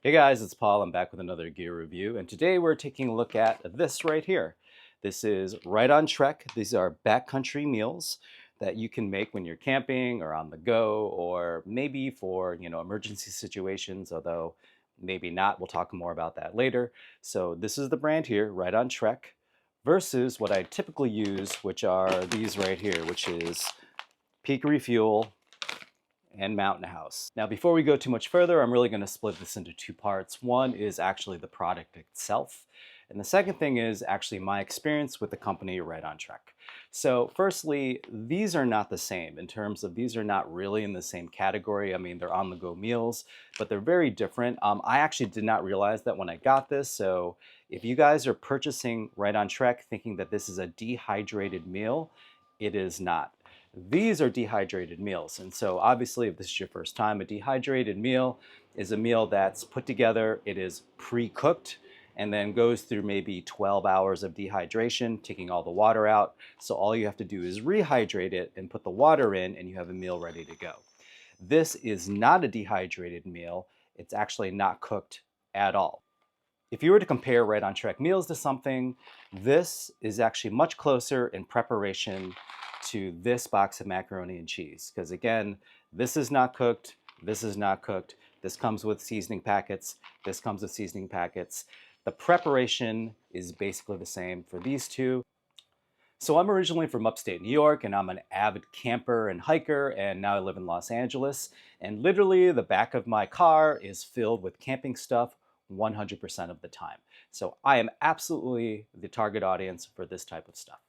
Hey guys, it's Paul. I'm back with another gear review, and today we're taking a look at this right here. This is right on Trek. These are backcountry meals that you can make when you're camping or on the go, or maybe for emergency situations. Although maybe not. We'll talk more about that later. So this is the brand here, right on Trek, versus what I typically use, which are these right here, which is Peak Refuel and Mountain House. Now, before we go too much further, I'm really going to split this into two parts. One is actually the product itself, and the second thing is actually my experience with the company Right on Trek. So firstly, these are not the same in terms of these are not really in the same category. I mean, they're on-the-go meals, but they're very different. I actually did not realize that when I got this, so if you guys are purchasing Right on Trek thinking that this is a dehydrated meal, it is not. These are dehydrated meals. And so obviously, if this is your first time, a dehydrated meal is a meal that's put together, it is pre-cooked, and then goes through maybe 12 hours of dehydration, taking all the water out. So all you have to do is rehydrate it and put the water in, and you have a meal ready to go. This is not a dehydrated meal. It's actually not cooked at all. If you were to compare Right on Trek meals to something, this is actually much closer in preparation to this box of macaroni and cheese. Because again, this is not cooked, this is not cooked. This comes with seasoning packets, this comes with seasoning packets. The preparation is basically the same for these two. So I'm originally from upstate New York, and I'm an avid camper and hiker, and now I live in Los Angeles. And literally the back of my car is filled with camping stuff 100% of the time. So I am absolutely the target audience for this type of stuff.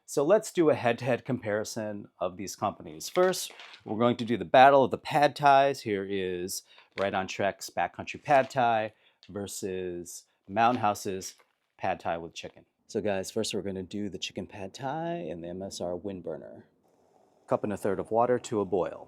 So let's do a head-to-head comparison of these companies. First, we're going to do the battle of the pad thais. Here is Right on Trek's backcountry pad thai versus Mountain House's pad thai with chicken. So guys, first we're going to do the chicken pad thai in the MSR wind burner. 1 1/4 cup of water to a boil.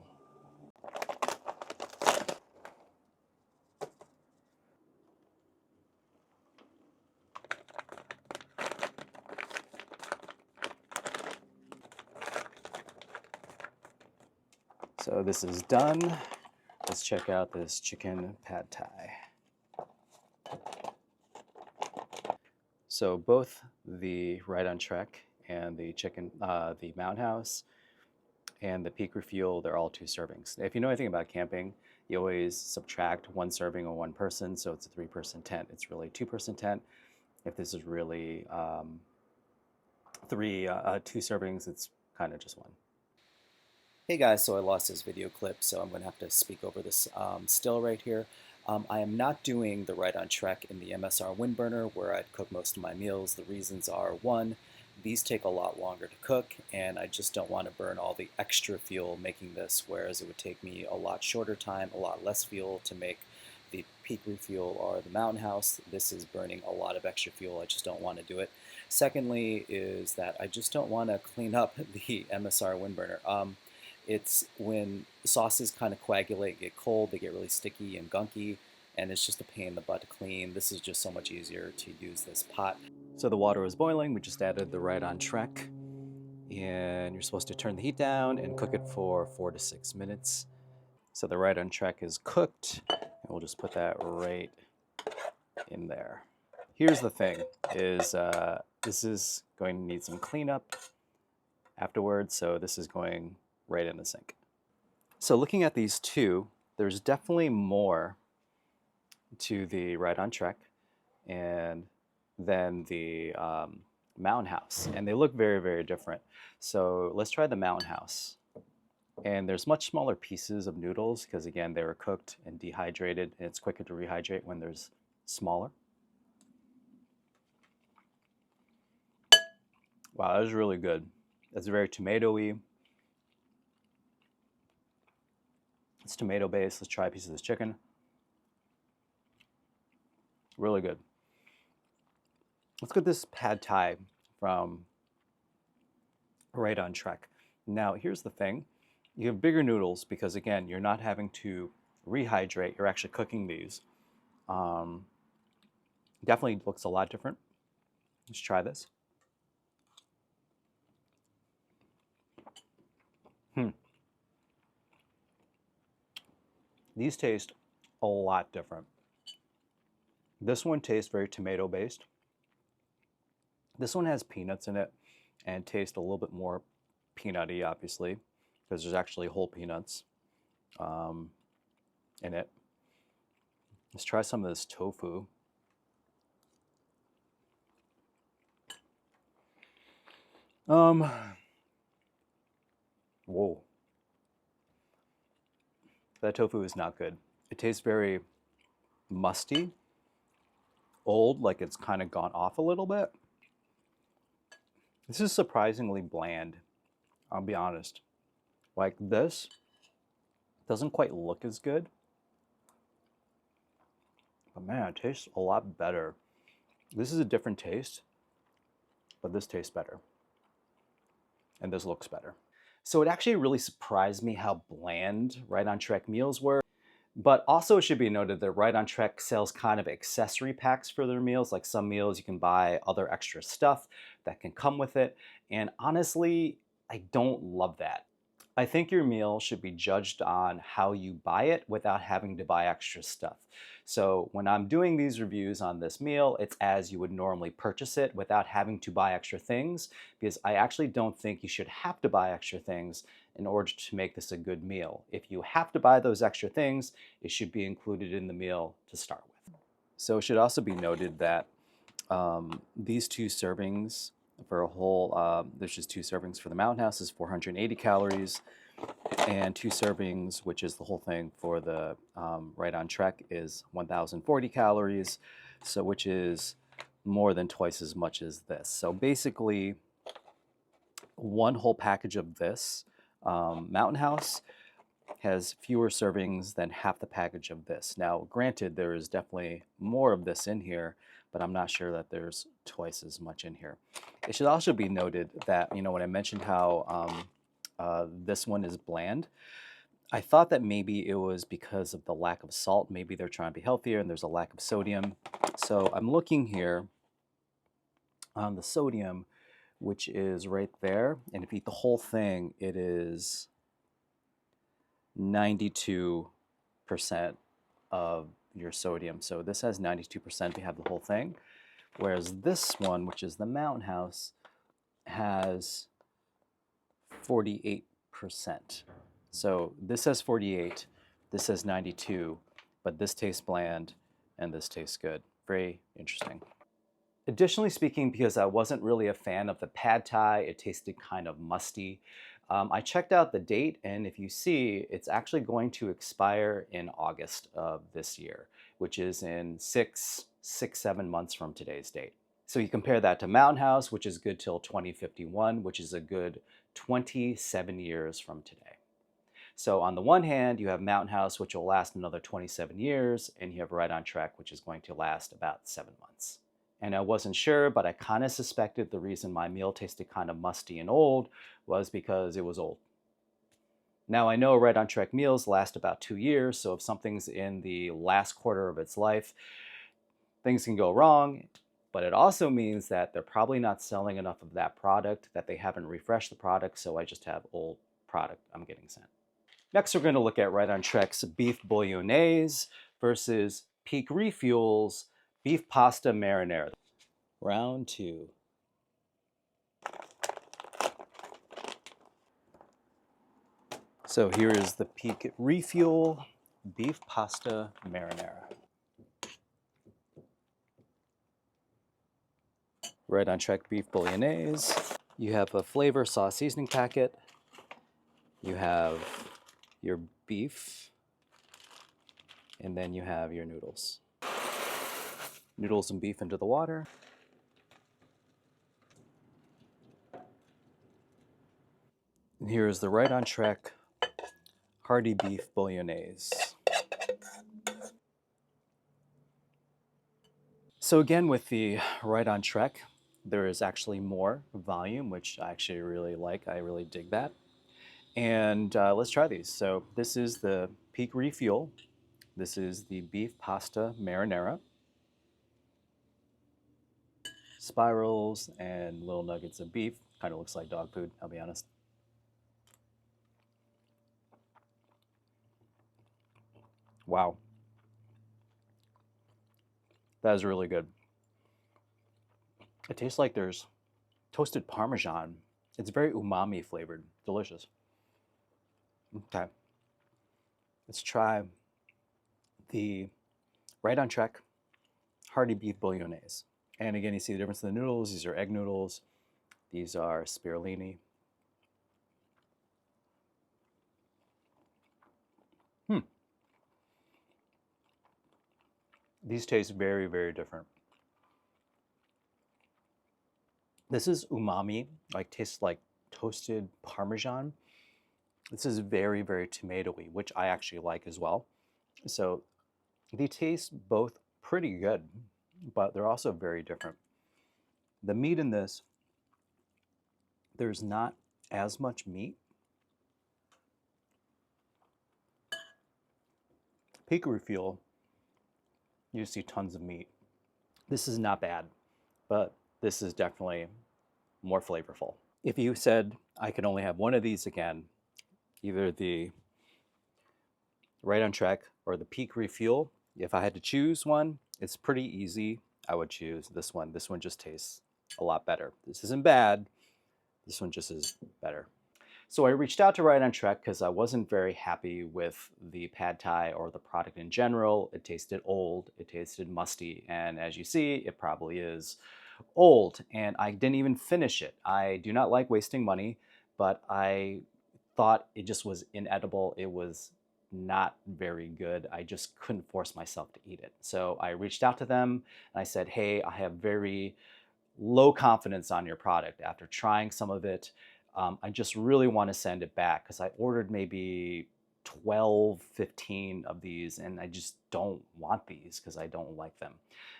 So this is done. Let's check out this chicken pad thai. So both the Right on Trek and the the Mountain House and the Peak Refuel, they're all 2 servings. If you know anything about camping, you always subtract 1 serving on 1 person, so it's a 3-person tent. It's really a 2-person tent. If this is really 2 servings, it's kind of just 1. Hey guys, so I lost this video clip, so I'm going to have to speak over this still right here. I am not doing the Right on Trek in the MSR wind burner where I'd cook most of my meals. The reasons are, 1, these take a lot longer to cook, and I just don't want to burn all the extra fuel making this, whereas it would take me a lot shorter time, a lot less fuel to make the Peak Refuel or the Mountain House. This is burning a lot of extra fuel. I just don't want to do it. Secondly is that I just don't want to clean up the MSR wind burner. It's when sauces kind of coagulate, get cold, they get really sticky and gunky, and it's just a pain in the butt to clean. This is just so much easier to use this pot. So the water is boiling. We just added the Right on Trek, and you're supposed to turn the heat down and cook it for 4 to 6 minutes. So the Right on Trek is cooked, and we'll just put that right in there. Here's the thing, is this is going to need some cleanup afterwards, so this is going right in the sink. So looking at these two, there's definitely more to the Right on Trek and then the Mountain House, and they look very, very different. So let's try the Mountain House. And there's much smaller pieces of noodles because again, they were cooked and dehydrated, and it's quicker to rehydrate when there's smaller. Wow, that was really good. It's very tomatoey. It's tomato based. Let's try a piece of this chicken. Really good. Let's get this pad thai from Right on Trek. Now, here's the thing. You have bigger noodles because, again, you're not having to rehydrate. You're actually cooking these. Definitely looks a lot different. Let's try this. These taste a lot different. This one tastes very tomato based. This one has peanuts in it and tastes a little bit more peanutty, obviously, because there's actually whole peanuts in it. Let's try some of this tofu. Whoa. That tofu is not good. It tastes very musty, old, like it's kind of gone off a little bit. This is surprisingly bland, I'll be honest. Like this doesn't quite look as good. But man, it tastes a lot better. This is a different taste, but this tastes better. And this looks better. So it actually really surprised me how bland Right on Trek meals were. But also it should be noted that Right on Trek sells kind of accessory packs for their meals. Like some meals you can buy other extra stuff that can come with it. And honestly, I don't love that. I think your meal should be judged on how you buy it without having to buy extra stuff. So when I'm doing these reviews on this meal, it's as you would normally purchase it without having to buy extra things, because I actually don't think you should have to buy extra things in order to make this a good meal. If you have to buy those extra things, it should be included in the meal to start with. So it should also be noted that these 2 servings for a whole, there's just 2 servings for the Mountain House is 480 calories, and 2 servings, which is the whole thing for the Right on Trek, is 1,040 calories, so which is more than twice as much as this. So basically, one whole package of this Mountain House has fewer servings than half the package of this. Now, granted, there is definitely more of this in here, but I'm not sure that there's twice as much in here. It should also be noted that, when I mentioned how this one is bland, I thought that maybe it was because of the lack of salt. Maybe they're trying to be healthier and there's a lack of sodium. So I'm looking here on the sodium, which is right there. And if you eat the whole thing, it is 92% of your sodium. So this has 92% if you have the whole thing. Whereas this one, which is the Mountain House, has 48%. So this has 48, this has 92, but this tastes bland and this tastes good. Very interesting. Additionally speaking, because I wasn't really a fan of the pad thai, it tasted kind of musty. I checked out the date, and if you see, it's actually going to expire in August of this year, which is in 7 months from today's date. So you compare that to Mountain House, which is good till 2051, which is a good 27 years from today. So on the one hand, you have Mountain House, which will last another 27 years, and you have Right on Trek, which is going to last about 7 months. And I wasn't sure, but I kind of suspected the reason my meal tasted kind of musty and old was because it was old. Now I know Right on Trek meals last about 2 years, so if something's in the last quarter of its life, things can go wrong, but it also means that they're probably not selling enough of that product, that they haven't refreshed the product, so I just have old product I'm getting sent. Next, we're going to look at Right on Trek's beef bolognese versus Peak Refuel's beef pasta marinara. Round 2. So here is the Peak Refuel beef pasta marinara. Right on Trek beef bolognese. You have a flavor sauce seasoning packet. You have your beef, and then you have your noodles. Noodles and beef into the water. And here is the Right on Trek hearty beef bolognese. So again, with the Right on Trek, there is actually more volume, which I actually really like. I really dig that. And let's try these. So this is the Peak Refuel. This is the beef pasta marinara. Spirals and little nuggets of beef. Kind of looks like dog food, I'll be honest. Wow. That is really good. It tastes like there's toasted Parmesan. It's very umami flavored. Delicious. Okay, let's try the Right on Trek hearty beef bolognese. And again, you see the difference in the noodles. These are egg noodles. These are spirulini. These taste very, very different. This is umami, like tastes like toasted Parmesan. This is very, very tomatoey, which I actually like as well. So they taste both pretty good, but they're also very different. The meat in this, there's not as much meat. Peak Refuel, you see tons of meat. This is not bad, but this is definitely more flavorful. If you said I could only have one of these again, either the Right on Trek or the Peak Refuel, if I had to choose one, it's pretty easy. I would choose this one. This one just tastes a lot better. This isn't bad. This one just is better. So I reached out to Right on Trek because I wasn't very happy with the pad thai or the product in general. It tasted old, it tasted musty, and as you see, it probably is old, and I didn't even finish it. I do not like wasting money, but I thought it just was inedible. It was not very good. I just couldn't force myself to eat it. So I reached out to them and I said, hey, I have very low confidence on your product after trying some of it. I just really want to send it back because I ordered maybe 12, 15 of these and I just don't want these because I don't like them.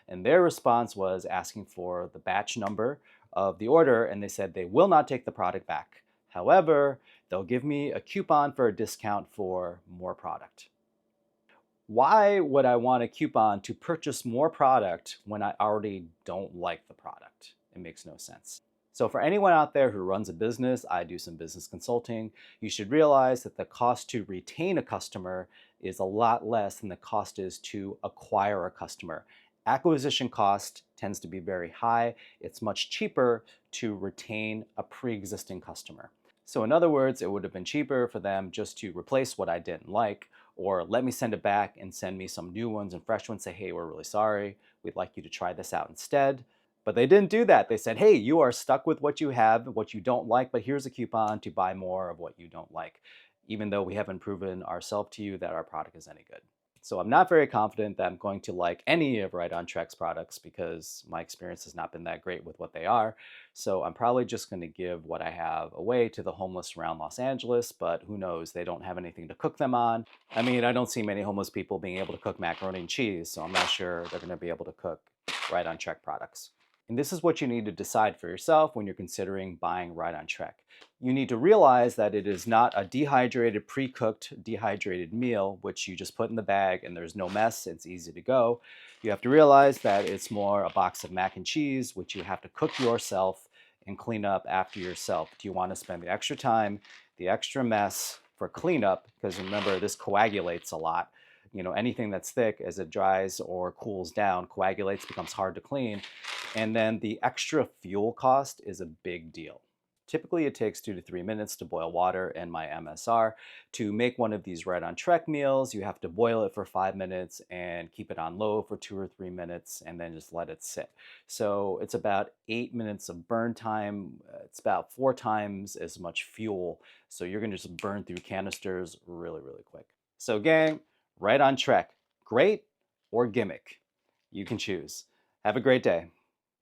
And their response was asking for the batch number of the order, and they said they will not take the product back. However, they'll give me a coupon for a discount for more product. Why would I want a coupon to purchase more product when I already don't like the product? It makes no sense. So for anyone out there who runs a business, I do some business consulting, you should realize that the cost to retain a customer is a lot less than the cost is to acquire a customer. Acquisition cost tends to be very high. It's much cheaper to retain a pre-existing customer. So in other words, it would have been cheaper for them just to replace what I didn't like, or let me send it back and send me some new ones and fresh ones, say, hey, we're really sorry, we'd like you to try this out instead. But they didn't do that. They said, hey, you are stuck with what you have, what you don't like, but here's a coupon to buy more of what you don't like, even though we haven't proven ourselves to you that our product is any good. So I'm not very confident that I'm going to like any of Right on Trek's products because my experience has not been that great with what they are. So I'm probably just going to give what I have away to the homeless around Los Angeles, but who knows, they don't have anything to cook them on. I mean, I don't see many homeless people being able to cook macaroni and cheese, so I'm not sure they're going to be able to cook Right on Trek products. And this is what you need to decide for yourself when you're considering buying Right on Trek. You need to realize that it is not a dehydrated, pre-cooked, dehydrated meal, which you just put in the bag and there's no mess, it's easy to go. You have to realize that it's more a box of mac and cheese, which you have to cook yourself and clean up after yourself. Do you want to spend the extra time, the extra mess for cleanup? Because remember, this coagulates a lot. You know, anything that's thick, as it dries or cools down, coagulates, becomes hard to clean. And then the extra fuel cost is a big deal. Typically, it takes 2 to 3 minutes to boil water in my MSR. To make one of these Right on Trek meals, you have to boil it for 5 minutes and keep it on low for 2 or 3 minutes and then just let it sit. So it's about 8 minutes of burn time. It's about 4 times as much fuel. So you're gonna just burn through canisters really, really quick. So gang, Right on Trek, great or gimmick? You can choose. Have a great day.